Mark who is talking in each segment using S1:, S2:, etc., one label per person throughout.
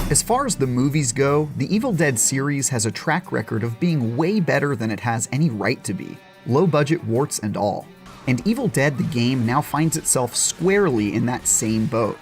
S1: As far as the movies go, the Evil Dead series has a track record of being way better than it has any right to be, low budget warts and all. And Evil Dead the game now finds itself squarely in that same boat.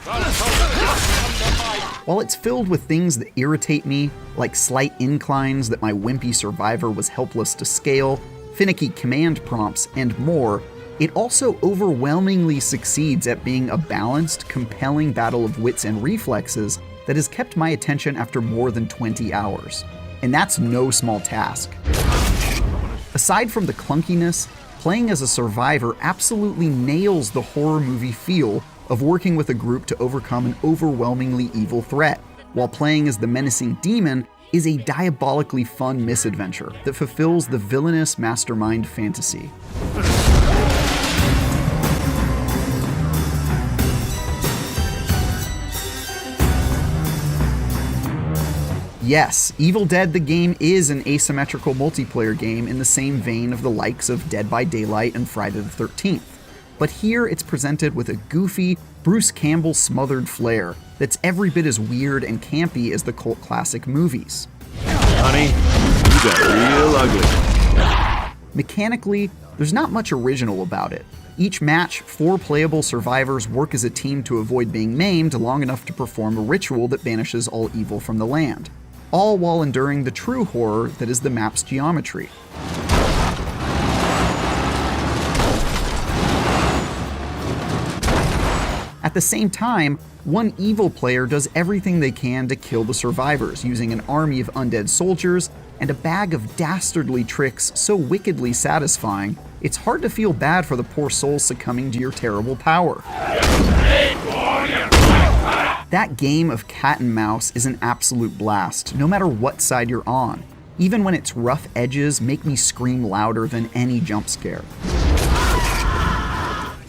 S1: While it's filled with things that irritate me, like slight inclines that my wimpy survivor was helpless to scale, finicky command prompts, and more, it also overwhelmingly succeeds at being a balanced, compelling battle of wits and reflexes that has kept my attention after more than 20 hours. And that's no small task. Aside from the clunkiness, playing as a survivor absolutely nails the horror movie feel of working with a group to overcome an overwhelmingly evil threat, while playing as the menacing demon is a diabolically fun misadventure that fulfills the villainous mastermind fantasy. Yes, Evil Dead the game is an asymmetrical multiplayer game in the same vein of the likes of Dead by Daylight and Friday the 13th. But here it's presented with a goofy, Bruce Campbell smothered flair that's every bit as weird and campy as the cult classic movies.
S2: Honey, you got real ugly.
S1: Mechanically, there's not much original about it. Each match, 4 playable survivors work as a team to avoid being maimed long enough to perform a ritual that banishes all evil from the land, all while enduring the true horror that is the map's geometry. At the same time, one evil player does everything they can to kill the survivors using an army of undead soldiers and a bag of dastardly tricks so wickedly satisfying, it's hard to feel bad for the poor souls succumbing to your terrible power. That game of cat and mouse is an absolute blast, no matter what side you're on, even when its rough edges make me scream louder than any jump scare.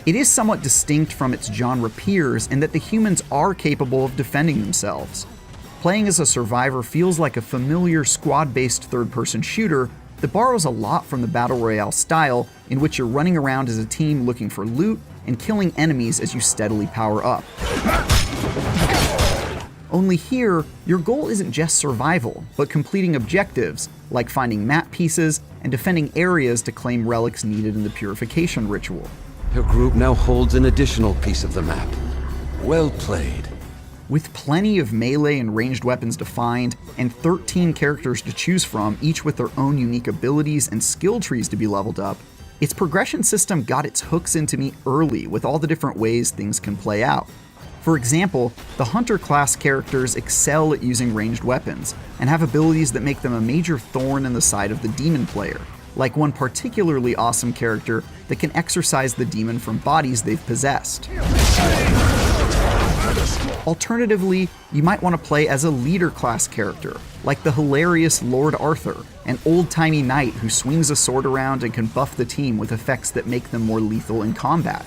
S1: It is somewhat distinct from its genre peers in that the humans are capable of defending themselves. Playing as a survivor feels like a familiar squad-based third-person shooter that borrows a lot from the Battle Royale style, in which you're running around as a team looking for loot and killing enemies as you steadily power up. Only here, your goal isn't just survival, but completing objectives, like finding map pieces and defending areas to claim relics needed in the purification ritual.
S3: Your group now holds an additional piece of the map. Well played.
S1: With plenty of melee and ranged weapons defined, and 13 characters to choose from, each with their own unique abilities and skill trees to be leveled up, its progression system got its hooks into me early with all the different ways things can play out. For example, the Hunter class characters excel at using ranged weapons, and have abilities that make them a major thorn in the side of the demon player, like one particularly awesome character that can exorcise the demon from bodies they've possessed. Alternatively, you might want to play as a leader class character, like the hilarious Lord Arthur, an old-timey knight who swings a sword around and can buff the team with effects that make them more lethal in combat.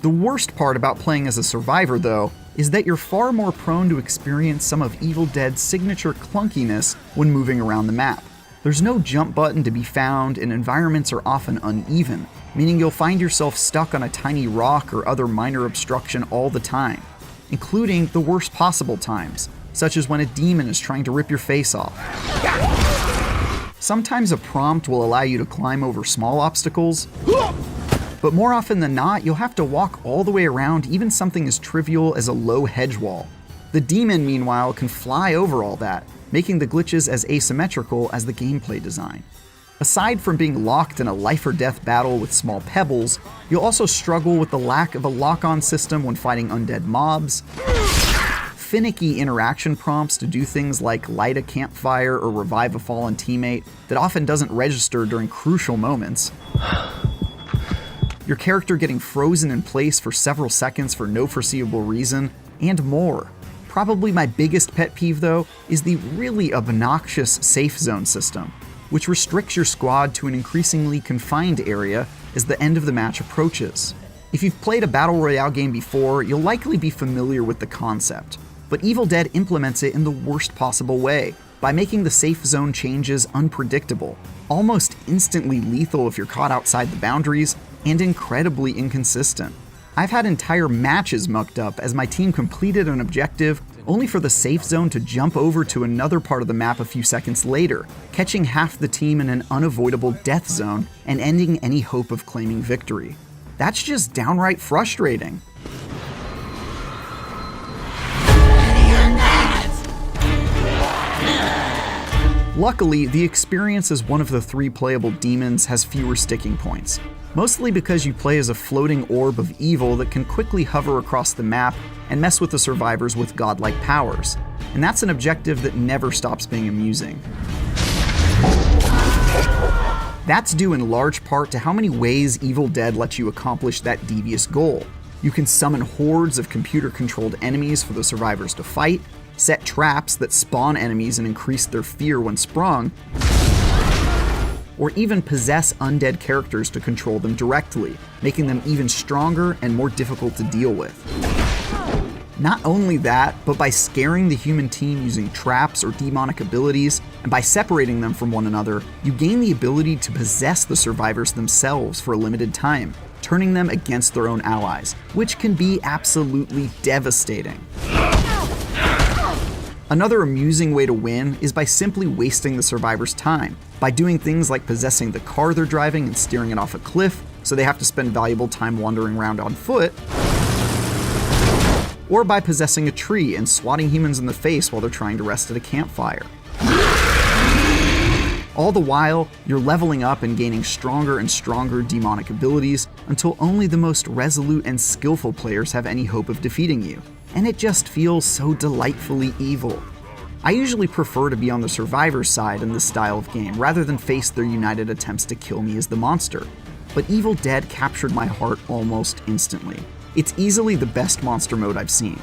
S1: The worst part about playing as a survivor, though, is that you're far more prone to experience some of Evil Dead's signature clunkiness when moving around the map. There's no jump button to be found, and environments are often uneven, meaning you'll find yourself stuck on a tiny rock or other minor obstruction all the time, including the worst possible times, such as when a demon is trying to rip your face off. Sometimes a prompt will allow you to climb over small obstacles, but more often than not, you'll have to walk all the way around even something as trivial as a low hedge wall. The demon, meanwhile, can fly over all that, making the glitches as asymmetrical as the gameplay design. Aside from being locked in a life-or-death battle with small pebbles, you'll also struggle with the lack of a lock-on system when fighting undead mobs, finicky interaction prompts to do things like light a campfire or revive a fallen teammate that often doesn't register during crucial moments, your character getting frozen in place for several seconds for no foreseeable reason, and more. Probably my biggest pet peeve, though, is the really obnoxious safe zone system, which restricts your squad to an increasingly confined area as the end of the match approaches. If you've played a Battle Royale game before, you'll likely be familiar with the concept, but Evil Dead implements it in the worst possible way, by making the safe zone changes unpredictable, almost instantly lethal if you're caught outside the boundaries, and incredibly inconsistent. I've had entire matches mucked up as my team completed an objective only for the safe zone to jump over to another part of the map a few seconds later, catching half the team in an unavoidable death zone and ending any hope of claiming victory. That's just downright frustrating. Luckily, the experience as one of the 3 playable demons has fewer sticking points, mostly because you play as a floating orb of evil that can quickly hover across the map and mess with the survivors with godlike powers, and that's an objective that never stops being amusing. That's due in large part to how many ways Evil Dead lets you accomplish that devious goal. You can summon hordes of computer-controlled enemies for the survivors to fight, set traps that spawn enemies and increase their fear when sprung, or even possess undead characters to control them directly, making them even stronger and more difficult to deal with. Not only that, but by scaring the human team using traps or demonic abilities, and by separating them from one another, you gain the ability to possess the survivors themselves for a limited time, turning them against their own allies, which can be absolutely devastating. Another amusing way to win is by simply wasting the survivors' time, by doing things like possessing the car they're driving and steering it off a cliff, so they have to spend valuable time wandering around on foot, or by possessing a tree and swatting humans in the face while they're trying to rest at a campfire. All the while, you're leveling up and gaining stronger and stronger demonic abilities until only the most resolute and skillful players have any hope of defeating you. And it just feels so delightfully evil. I usually prefer to be on the survivor's side in this style of game rather than face their united attempts to kill me as the monster. But Evil Dead captured my heart almost instantly. It's easily the best monster mode I've seen.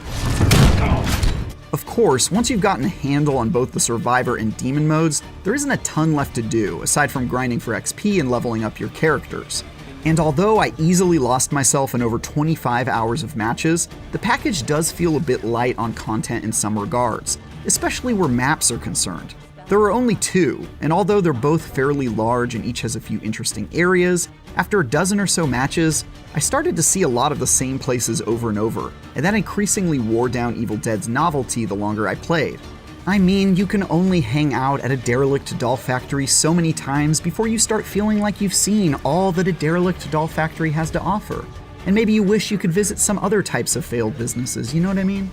S1: Of course, once you've gotten a handle on both the survivor and demon modes, there isn't a ton left to do aside from grinding for XP and leveling up your characters. And although I easily lost myself in over 25 hours of matches, the package does feel a bit light on content in some regards, especially where maps are concerned. There are only 2, and although they're both fairly large and each has a few interesting areas, after a dozen or so matches, I started to see a lot of the same places over and over, and that increasingly wore down Evil Dead's novelty the longer I played. I mean, you can only hang out at a derelict doll factory so many times before you start feeling like you've seen all that a derelict doll factory has to offer. And maybe you wish you could visit some other types of failed businesses, you know what I mean?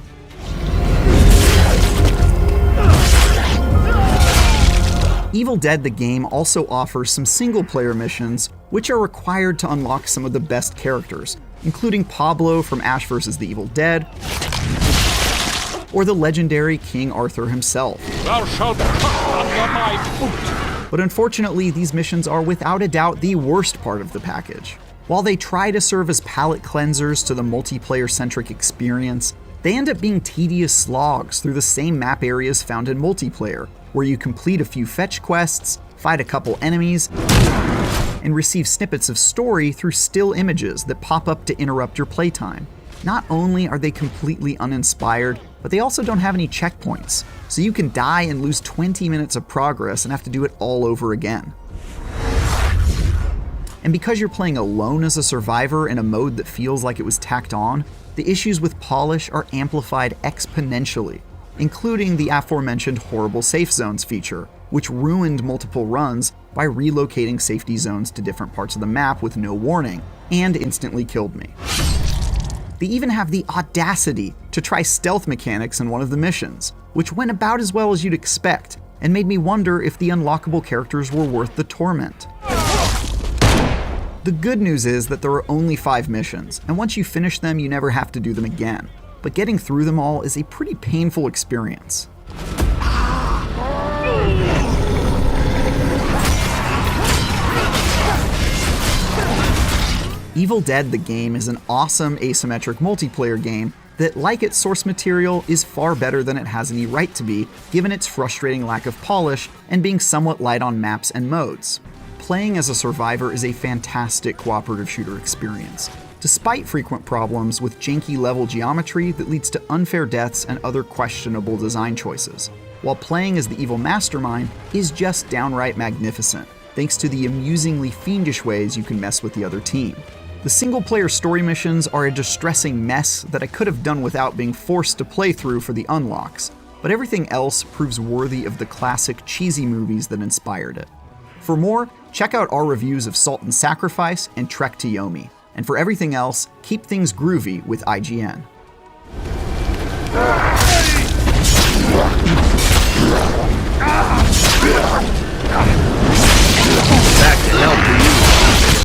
S1: Evil Dead the game also offers some single-player missions, which are required to unlock some of the best characters, including Pablo from Ash vs. the Evil Dead, or the legendary King Arthur himself.
S4: Thou shalt come under my foot.
S1: But unfortunately, these missions are without a doubt the worst part of the package. While they try to serve as palate cleansers to the multiplayer-centric experience, they end up being tedious slogs through the same map areas found in multiplayer, where you complete a few fetch quests, fight a couple enemies, and receive snippets of story through still images that pop up to interrupt your playtime. Not only are they completely uninspired, but they also don't have any checkpoints, so you can die and lose 20 minutes of progress and have to do it all over again. And because you're playing alone as a survivor in a mode that feels like it was tacked on, the issues with polish are amplified exponentially, including the aforementioned horrible safe zones feature, which ruined multiple runs by relocating safety zones to different parts of the map with no warning, and instantly killed me. They even have the audacity to try stealth mechanics in one of the missions, which went about as well as you'd expect, and made me wonder if the unlockable characters were worth the torment. The good news is that there are only 5 missions, and once you finish them, you never have to do them again. But getting through them all is a pretty painful experience. Evil Dead the game is an awesome asymmetric multiplayer game that, like its source material, is far better than it has any right to be, given its frustrating lack of polish and being somewhat light on maps and modes. Playing as a survivor is a fantastic cooperative shooter experience, despite frequent problems with janky level geometry that leads to unfair deaths and other questionable design choices, while playing as the evil mastermind is just downright magnificent, thanks to the amusingly fiendish ways you can mess with the other team. The single-player story missions are a distressing mess that I could have done without being forced to play through for the unlocks, but everything else proves worthy of the classic cheesy movies that inspired it. For more, check out our reviews of Salt and Sacrifice and Trek to Yomi. And for everything else, keep things groovy with IGN.